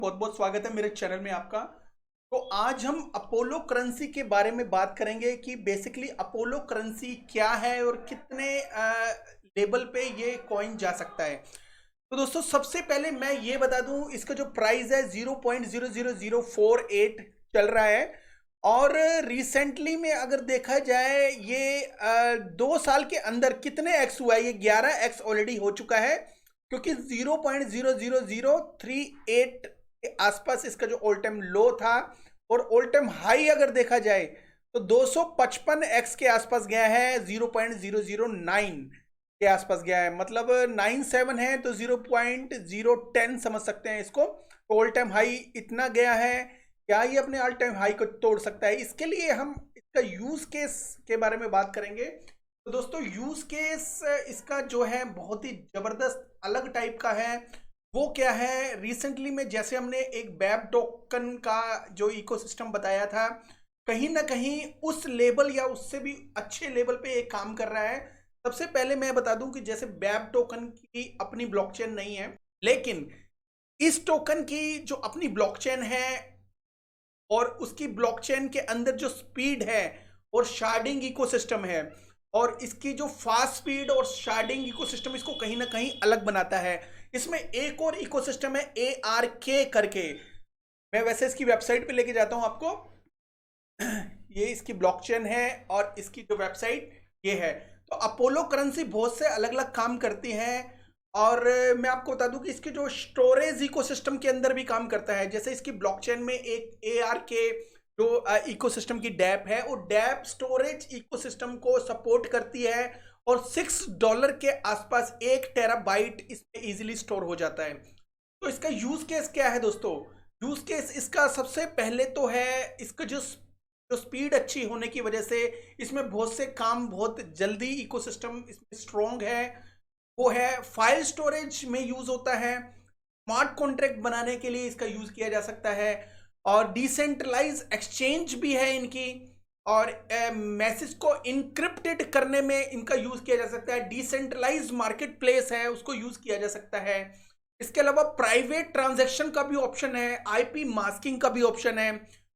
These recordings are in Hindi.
बहुत बहुत स्वागत है मेरे चैनल में आपका। तो आज हम अपोलो करेंसी के बारे में बात करेंगे कि बेसिकली अपोलो करेंसी क्या है और कितने लेवल पे ये कॉइन जा सकता है। तो दोस्तों सबसे पहले मैं ये बता दूं, इसका जो प्राइस है 0.00048 चल रहा है। और रिसेंटली में अगर देखा जाए ये 2 साल के अंदर कितने एक्स हुआ है, ये 11 एक्स ऑलरेडी हो चुका है। क्योंकि 0.00038 के आसपास इसका जो ऑल टाइम लो था और ऑल टाइम हाई अगर देखा जाए तो 255 एक्स के आसपास गया है, 0.009 के आसपास गया है। मतलब 97 है तो 0.010 समझ सकते हैं इसको। तो ऑल टाइम हाई इतना गया है, क्या ये अपने ऑल टाइम हाई को तोड़ सकता है? इसके लिए हम इसका यूज केस के बारे में बात करेंगे। तो दोस्तों यूज केस इसका जो है बहुत ही जबरदस्त अलग टाइप का है। वो क्या है, रिसेंटली में जैसे हमने एक बैब टोकन का जो इकोसिस्टम बताया था, कहीं ना कहीं उस लेवल या उससे भी अच्छे लेवल पे एक काम कर रहा है। सबसे पहले मैं बता दूं कि जैसे बैब टोकन की अपनी ब्लॉकचेन नहीं है, लेकिन इस टोकन की जो अपनी ब्लॉकचेन है और उसकी ब्लॉकचेन के अंदर जो स्पीड है और शार्डिंग इकोसिस्टम है और इसकी जो फास्ट स्पीड और शार्डिंग इकोसिस्टम इसको कहीं ना कहीं अलग बनाता है। इसमें एक और इकोसिस्टम है ARK करके, मैं वैसे इसकी वेबसाइट पे लेके जाता हूं आपको। ये इसकी ब्लॉकचेन है और इसकी जो वेबसाइट ये है। तो अपोलो करेंसी बहुत से अलग अलग काम करती हैं और मैं आपको बता दूं कि इसके जो स्टोरेज इकोसिस्टम के अंदर भी काम करता है। जैसे इसकी ब्लॉकचेन में एक ARK जो इकोसिस्टम की डैप है, वो डैप स्टोरेज इकोसिस्टम को सपोर्ट करती है और $6 के आसपास 1 टेराबाइट इसमें इजीली स्टोर हो जाता है। तो इसका यूज केस क्या है दोस्तों? यूज केस इसका सबसे पहले तो है इसका जो स्पीड अच्छी होने की वजह से इसमें बहुत से काम बहुत जल्दी इकोसिस्टम इसमें स्ट्रॉन्ग है। वो है फाइल स्टोरेज में यूज होता है, स्मार्ट कॉन्ट्रैक्ट बनाने के लिए इसका यूज किया जा सकता है और डिसेंट्रलाइज एक्सचेंज भी है इनकी, और मैसेज को इनक्रिप्टेड करने में इनका यूज किया जा सकता है। डिसेंट्रलाइज मार्केट प्लेस है, उसको यूज किया जा सकता है। इसके अलावा प्राइवेट ट्रांजैक्शन का भी ऑप्शन है, IP मास्किंग का भी ऑप्शन है,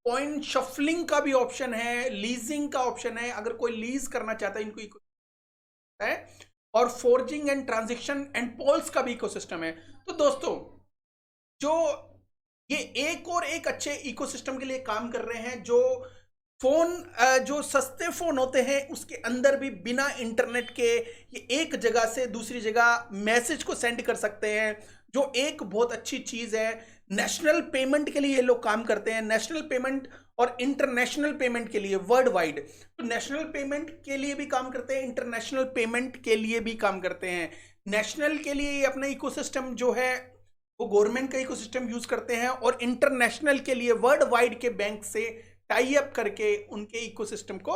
पॉइंट शफलिंग का भी ऑप्शन है, लीजिंग का ऑप्शन है अगर कोई लीज करना चाहता है इनको है, और forging and transaction and polls का भी इकोसिस्टम है। तो दोस्तों जो ये एक और एक अच्छे इकोसिस्टम के लिए काम कर रहे हैं। जो फोन जो सस्ते फोन होते हैं उसके अंदर भी बिना इंटरनेट के ये एक जगह से दूसरी जगह मैसेज को सेंड कर सकते हैं, जो एक बहुत अच्छी चीज है। नेशनल पेमेंट के लिए ये लोग काम करते हैं, नेशनल पेमेंट और इंटरनेशनल पेमेंट के लिए वर्ल्ड वाइड। तो नेशनल पेमेंट के लिए भी काम करते हैं, इंटरनेशनल पेमेंट के लिए भी काम करते हैं। नेशनल के लिए अपना इकोसिस्टम जो है वो गवर्नमेंट का इकोसिस्टम यूज करते हैं, और इंटरनेशनल के लिए वर्ल्ड वाइड के बैंक से टाई अप करके उनके इकोसिस्टम को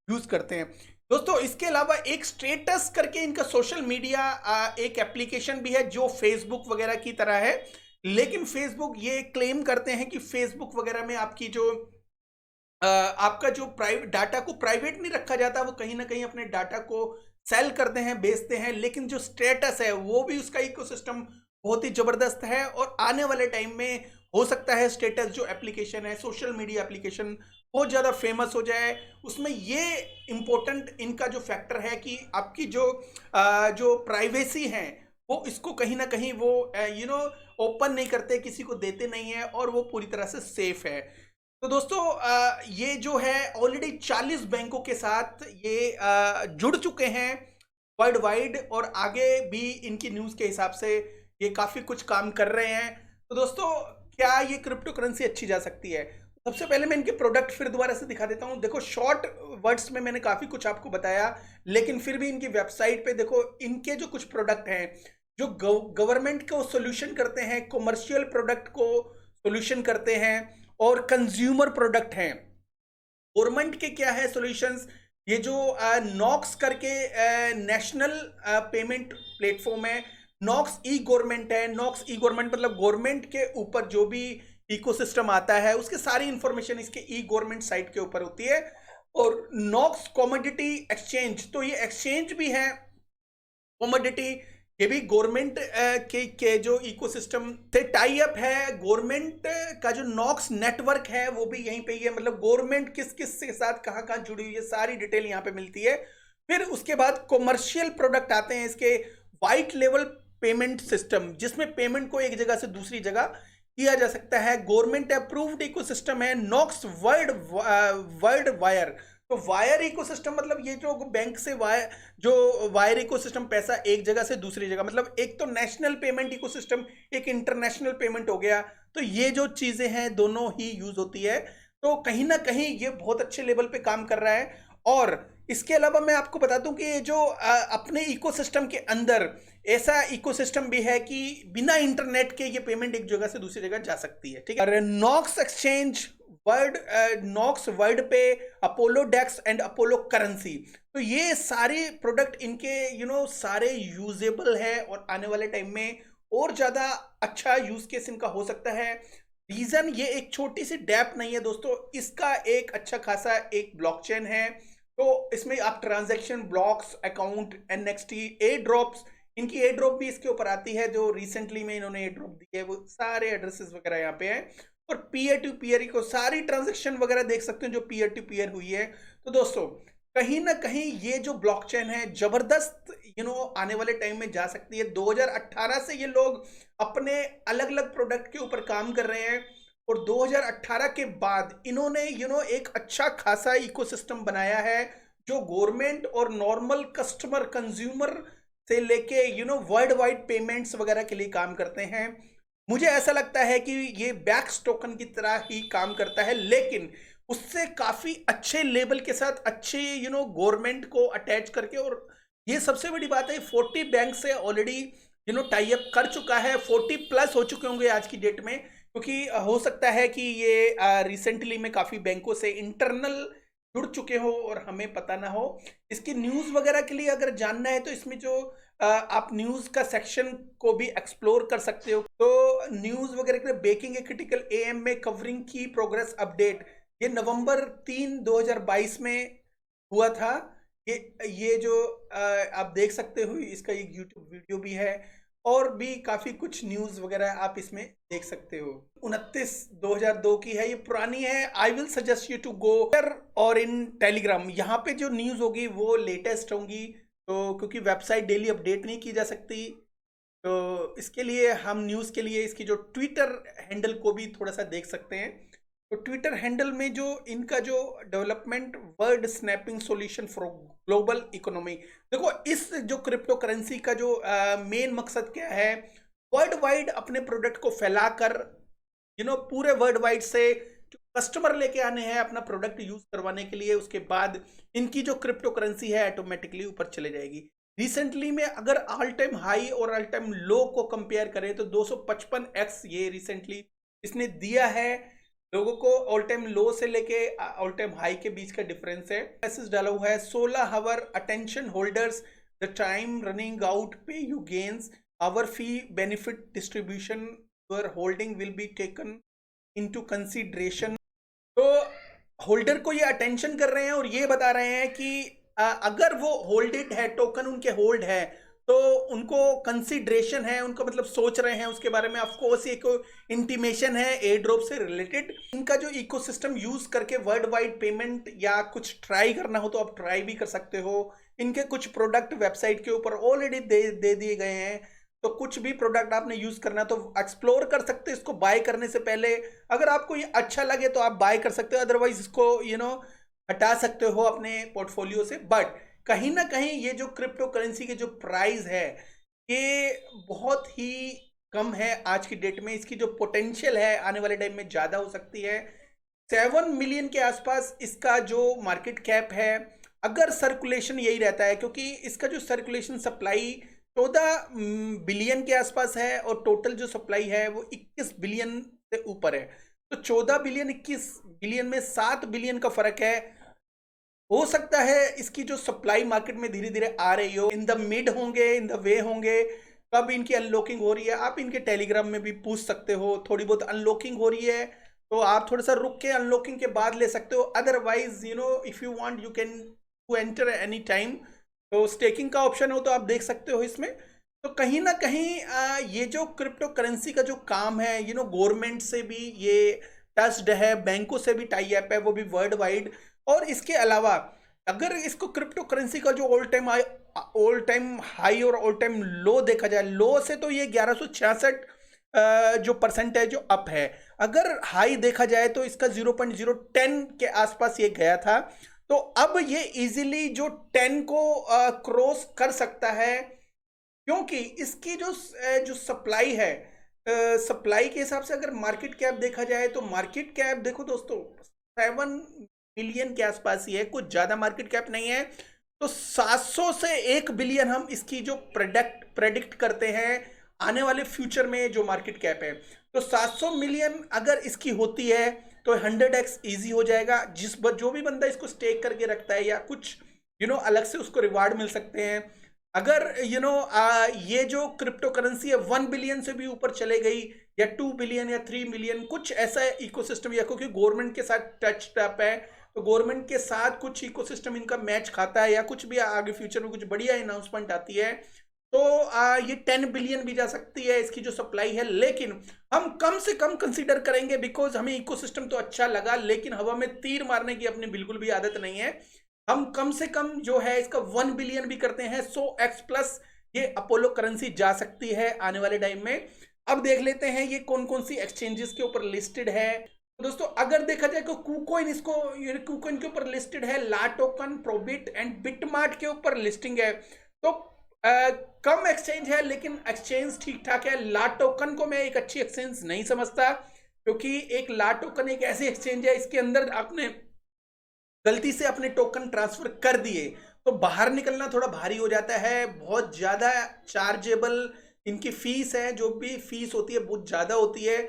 यूज करते हैं। दोस्तों इसके अलावा एक स्टेटस करके इनका सोशल मीडिया एक एप्लीकेशन भी है जो फेसबुक वगैरह की तरह है, लेकिन फेसबुक ये क्लेम करते हैं कि फेसबुक वगैरह में आपकी जो आपका जो प्राइवेट डाटा को प्राइवेट नहीं रखा जाता, वो कहीं ना कहीं अपने डाटा को सेल करते हैं, बेचते हैं। लेकिन जो स्टेटस है वो भी उसका इकोसिस्टम बहुत ही जबरदस्त है और आने वाले टाइम में हो सकता है स्टेटस जो एप्लीकेशन है, सोशल मीडिया एप्लीकेशन, बहुत ज़्यादा फेमस हो जाए। उसमें ये इम्पोर्टेंट इनका जो फैक्टर है कि आपकी जो प्राइवेसी है वो इसको कहीं ना कहीं वो ओपन नहीं करते, किसी को देते नहीं है और वो पूरी तरह से सेफ है। तो दोस्तों ये जो है ऑलरेडी 40 बैंकों के साथ ये जुड़ चुके हैं वर्ल्ड वाइड, और आगे भी इनकी न्यूज़ के हिसाब से ये काफ़ी कुछ काम कर रहे हैं। तो दोस्तों क्या ये क्रिप्टो करेंसी अच्छी जा सकती है? सबसे पहले मैं इनके प्रोडक्ट फिर दोबारा से दिखा देता हूँ। देखो शॉर्ट वर्ड्स में मैंने काफ़ी कुछ आपको बताया, लेकिन फिर भी इनकी वेबसाइट पे देखो इनके जो कुछ प्रोडक्ट हैं जो गवर्नमेंट को सोल्यूशन करते हैं, कॉमर्शियल प्रोडक्ट को सोल्यूशन करते हैं और कंज्यूमर प्रोडक्ट हैं। गवर्नमेंट के क्या है सॉल्यूशंस, ये जो नॉक्स करके नेशनल पेमेंट प्लेटफॉर्म है, नॉक्स ई गवर्नमेंट है। नॉक्स ई गवर्नमेंट मतलब गवर्नमेंट के ऊपर जो भी इकोसिस्टम आता है उसके सारी इंफॉर्मेशन इसके ई गवर्नमेंट साइट के ऊपर होती है। और नॉक्स कमोडिटी एक्सचेंज, तो ये एक्सचेंज भी है कमोडिटी ये भी गवर्नमेंट के जो इकोसिस्टम से टाई अप है। गवर्नमेंट का जो नॉक्स नेटवर्क है वो भी यहीं पे ही है, मतलब गवर्नमेंट किस किस के साथ कहाँ कहाँ जुड़ी हुई है सारी डिटेल यहाँ पे मिलती है। फिर उसके बाद कॉमर्शियल प्रोडक्ट आते हैं इसके, वाइट लेवल पेमेंट सिस्टम, जिसमें पेमेंट को एक जगह से दूसरी जगह किया जा सकता है। गवर्नमेंट अप्रूव्ड इकोसिस्टम है नॉक्स वर्ल्ड वायर। तो वायर इकोसिस्टम मतलब ये जो बैंक से वायर, जो वायर इकोसिस्टम, पैसा एक जगह से दूसरी जगह, मतलब एक तो नेशनल पेमेंट इकोसिस्टम, एक इंटरनेशनल पेमेंट हो गया। तो ये जो चीजें हैं दोनों ही यूज होती है। तो कहीं ना कहीं ये बहुत अच्छे लेवल पे काम कर रहा है। और इसके अलावा मैं आपको बता दूं कि ये जो अपने इकोसिस्टम के अंदर ऐसा इकोसिस्टम भी है कि बिना इंटरनेट के ये पेमेंट एक जगह से दूसरी जगह जा सकती है, ठीक है। और Knox exchange word, Knox word पे, Apollo dex and Apollo currency, तो ये सारे प्रोडक्ट इनके सारे यूजेबल है और आने वाले टाइम में और ज्यादा अच्छा यूज केस इनका हो सकता है। रीजन ये एक छोटी सी डैप नहीं है दोस्तों, इसका एक अच्छा खासा एक ब्लॉकचेन है। तो इसमें आप ट्रांजैक्शन, ब्लॉक्स, अकाउंट, एनएक्सटी, ए ड्रॉप्स, इनकी ए ड्रॉप भी इसके ऊपर आती है, जो रिसेंटली में इन्होंने ए ड्रॉप दी है, वो सारे एड्रेसेस वगैरह यहाँ पे हैं। और पीयर टू पीयर को सारी ट्रांजैक्शन वगैरह देख सकते हैं जो पीयर टू पीयर हुई है। तो दोस्तों कहीं ना कहीं ये जो ब्लॉकचेन है जबरदस्त आने वाले टाइम में जा सकती है। 2018 से ये लोग अपने अलग अलग प्रोडक्ट के ऊपर काम कर रहे हैं और 2018 के बाद इन्होंने एक अच्छा खासा इकोसिस्टम बनाया है जो गवर्नमेंट और नॉर्मल कस्टमर कंज्यूमर से लेके वर्ल्ड वाइड पेमेंट्स वगैरह के लिए काम करते हैं। मुझे ऐसा लगता है कि ये बैक्स टोकन की तरह ही काम करता है, लेकिन उससे काफी अच्छे लेवल के साथ अच्छे गवर्नमेंट को अटैच करके। और ये सबसे बड़ी बात है, 40 बैंक से ऑलरेडी टाई अप कर चुका है, 40 प्लस हो चुके होंगे आज की डेट में, क्योंकि हो सकता है कि ये रिसेंटली में काफी बैंकों से इंटरनल जुड़ चुके हो और हमें पता ना हो। इसकी न्यूज वगैरह के लिए अगर जानना है तो इसमें जो आप न्यूज का सेक्शन को भी एक्सप्लोर कर सकते हो। तो न्यूज वगैरह के लिए बेकिंग ए क्रिटिकल एएम में कवरिंग की प्रोग्रेस अपडेट, ये नवंबर 3 2022 में हुआ था। ये जो आप देख सकते हो, इसका एक यूट्यूब वीडियो भी है और भी काफी कुछ न्यूज वगैरह आप इसमें देख सकते हो। 29/2002 की है, ये पुरानी है। I will suggest you to go और इन टेलीग्राम, यहाँ पे जो न्यूज होगी वो लेटेस्ट होंगी, तो क्योंकि वेबसाइट डेली अपडेट नहीं की जा सकती, तो इसके लिए हम न्यूज के लिए इसकी जो ट्विटर हैंडल को भी थोड़ा सा देख सकते हैं। तो ट्विटर हैंडल में जो इनका जो development word snapping solution for global economy, देखो इस जो क्रिप्टो करेंसी का जो मेन मकसद क्या है, वर्ल्ड वाइड अपने प्रोडक्ट को फैलाकर पूरे वर्ल्ड वाइड से जो कस्टमर लेके आने हैं अपना प्रोडक्ट यूज करवाने के लिए, उसके बाद इनकी जो क्रिप्टो करेंसी है ऑटोमेटिकली ऊपर चले जाएगी। रिसेंटली में अगर ऑल टाइम हाई और ऑल टाइम लो को कंपेयर करें तो 255x ये रिसेंटली इसने दिया है लोगों को। ऑल टाइम लो से लेके ऑल टाइम हाई के बीच का डिफरेंस है। मैसेज डाला हुआ है, 16 our attention holders, the time running out, pay you gains, our fee benefit distribution, your holding will be taken into consideration. तो होल्डर को ये अटेंशन कर रहे हैं और ये बता रहे हैं कि अगर वो होल्डेड है, टोकन उनके होल्ड है, तो उनको कंसीडरेशन है, उनको मतलब सोच रहे हैं उसके बारे में। ऑफ कोर्स एक इंटीमेशन है एयर ड्रॉप से रिलेटेड। इनका जो इकोसिस्टम यूज करके वर्ल्ड वाइड पेमेंट या कुछ ट्राई करना हो तो आप ट्राई भी कर सकते हो। इनके कुछ प्रोडक्ट वेबसाइट के ऊपर ऑलरेडी दे दिए गए हैं, तो कुछ भी प्रोडक्ट आपने यूज करना तो एक्सप्लोर कर सकते हो इसको बाय करने से पहले। अगर आपको ये अच्छा लगे तो आप बाय कर सकते हो, अदरवाइज इसको हटा सकते हो अपने पोर्टफोलियो से। बट कहीं ना कहीं ये जो क्रिप्टो करेंसी के जो प्राइस है ये बहुत ही कम है आज की डेट में। इसकी जो पोटेंशियल है आने वाले टाइम में ज्यादा हो सकती है। 7 मिलियन के आसपास इसका जो मार्केट कैप है, अगर सर्कुलेशन यही रहता है, क्योंकि इसका जो सर्कुलेशन सप्लाई 14 बिलियन के आसपास है और टोटल जो सप्लाई है वो 21 बिलियन से ऊपर है। तो 14 बिलियन 21 बिलियन में 7 बिलियन का फर्क है। हो सकता है इसकी जो सप्लाई मार्केट में धीरे धीरे आ रही हो, इन द मिड होंगे, इन द वे होंगे, कब इनकी अनलॉकिंग हो रही है आप इनके टेलीग्राम में भी पूछ सकते हो। थोड़ी बहुत अनलॉकिंग हो रही है तो आप थोड़ा सा रुक के अनलॉकिंग के बाद ले सकते हो। Otherwise if you want you can to enter any time. तो स्टेकिंग का ऑप्शन हो तो आप देख सकते हो इसमें। तो कहीं ना कहीं ये जो क्रिप्टो करेंसी का जो काम है, गवर्नमेंट से भी ये टच्ड है, बैंकों से भी टाई अप है, वो भी वर्ल्ड वाइड। और इसके अलावा अगर इसको क्रिप्टो करेंसी का जो ऑल टाइम हाई और ऑल टाइम लो देखा जाए, लो से तो ये 1166 जो परसेंट है जो अप है। अगर हाई देखा जाए तो इसका 0.010 के आसपास ये गया था। तो अब ये इजीली जो 10 को क्रॉस कर सकता है, क्योंकि इसकी जो सप्लाई है, सप्लाई के हिसाब से अगर मार्केट कैप देखा जाए तो मार्केट कैप देखो दोस्तों 7 बिलियन के आसपास ही है, कुछ ज्यादा मार्केट कैप नहीं है। तो 700 से 1 बिलियन हम इसकी जो प्रेडिक्ट करते हैं आने वाले फ्यूचर में जो मार्केट कैप है। तो 700 मिलियन अगर इसकी होती है तो 100x इजी हो जाएगा। जो भी बंदा इसको स्टेक करके रखता है या कुछ अलग से उसको रिवार्ड मिल सकते हैं। अगर ये जो क्रिप्टो करेंसी है 1 बिलियन से भी ऊपर चले गई, या 2 बिलियन या 3 मिलियन, कुछ ऐसा इकोसिस्टम, या क्योंकि गवर्नमेंट के साथ टच अप है तो गवर्नमेंट के साथ कुछ इकोसिस्टम इनका मैच खाता है, या कुछ भी आगे फ्यूचर में कुछ बढ़िया अनाउंसमेंट आती है तो ये 10 बिलियन भी जा सकती है इसकी जो सप्लाई है। लेकिन हम कम से कम कंसीडर करेंगे, बिकॉज हमें इकोसिस्टम तो अच्छा लगा, लेकिन हवा में तीर मारने की अपनी बिल्कुल भी आदत नहीं है। हम कम से कम जो है इसका 1 बिलियन भी करते हैं, 100x प्लस ये अपोलो करेंसी जा सकती है आने वाले टाइम में। अब देख लेते हैं ये कौन कौन सी एक्सचेंजेस के ऊपर लिस्टेड है। तो दोस्तों अगर देखा जाए तो KuCoin के ऊपर लिस्टेड है, ला टोकन, प्रोबिट एंड बिटमार्ट के ऊपर लिस्टिंग है। तो कम एक्सचेंज है लेकिन एक्सचेंज ठीक ठाक है। ला टोकन को मैं एक अच्छी एक्सचेंज नहीं समझता, क्योंकि एक ला टोकन एक ऐसी एक्सचेंज है इसके अंदर आपने गलती से अपने टोकन ट्रांसफर कर दिए तो बाहर निकलना थोड़ा भारी हो जाता है, बहुत ज़्यादा चार्जेबल इनकी फीस है, जो भी फीस होती है बहुत ज़्यादा होती है।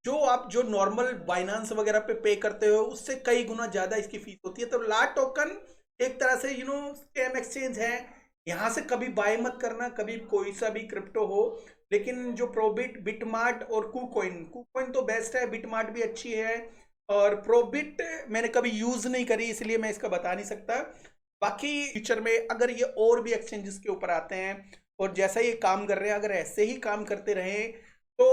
जो नॉर्मल बाइनांस वगैरह पे पे करते हो उससे कई गुना ज़्यादा इसकी फीस होती है। तो ला टोकन एक तरह से स्कैम एक्सचेंज है, यहाँ से कभी बाय मत करना, कभी कोई सा भी क्रिप्टो हो। लेकिन जो प्रोबिट, बिटमार्ट और KuCoin तो बेस्ट है, बिटमार्ट भी अच्छी है, और प्रोबिट मैंने कभी यूज नहीं करी इसलिए मैं इसका बता नहीं सकता। बाकी फ्यूचर में अगर ये और भी एक्सचेंजेस के ऊपर आते हैं और जैसा ये काम कर रहे हैं, अगर ऐसे ही काम करते रहे तो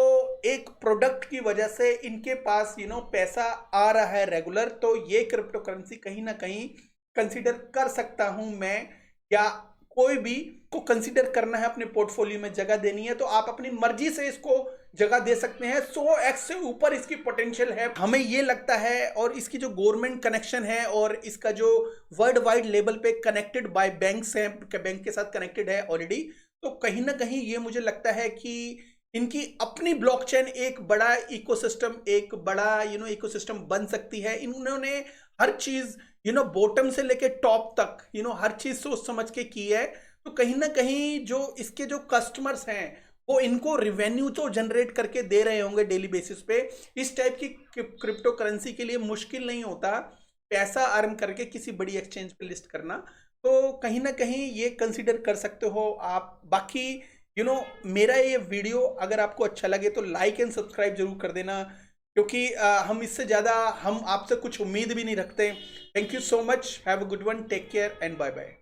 एक प्रोडक्ट की वजह से इनके पास पैसा आ रहा है रेगुलर, तो ये क्रिप्टो करेंसी कहीं ना कहीं कंसीडर कर सकता हूं मैं, या कोई भी को कंसीडर करना है अपने पोर्टफोलियो में जगह देनी है तो आप अपनी मर्जी से इसको जगह दे सकते हैं। 100x से ऊपर इसकी पोटेंशियल है हमें ये लगता है, और इसकी जो गवर्नमेंट कनेक्शन है और इसका जो वर्ल्ड वाइड लेवल पे कनेक्टेड बाय बैंक्स हैं, बैंक के साथ कनेक्टेड है ऑलरेडी, तो कहीं ना कहीं ये मुझे लगता है कि इनकी अपनी ब्लॉकचेन एक बड़ा इकोसिस्टम, एक बड़ा इकोसिस्टम बन सकती है। इन्होंने हर चीज बॉटम से लेके टॉप तक हर चीज सोच समझ के की है। तो कहीं ना कहीं जो इसके जो कस्टमर्स हैं वो इनको रिवेन्यू तो जनरेट करके दे रहे होंगे डेली बेसिस पे। इस टाइप की क्रिप्टो करेंसी के लिए मुश्किल नहीं होता पैसा अर्न करके किसी बड़ी एक्सचेंज पे लिस्ट करना, तो कहीं ना कहीं ये कंसीडर कर सकते हो आप। बाकी मेरा ये वीडियो अगर आपको अच्छा लगे तो लाइक एंड सब्सक्राइब जरूर कर देना, क्योंकि हम इससे ज़्यादा हम आपसे कुछ उम्मीद भी नहीं रखते। Thank you so much, have a good one, take care and bye bye.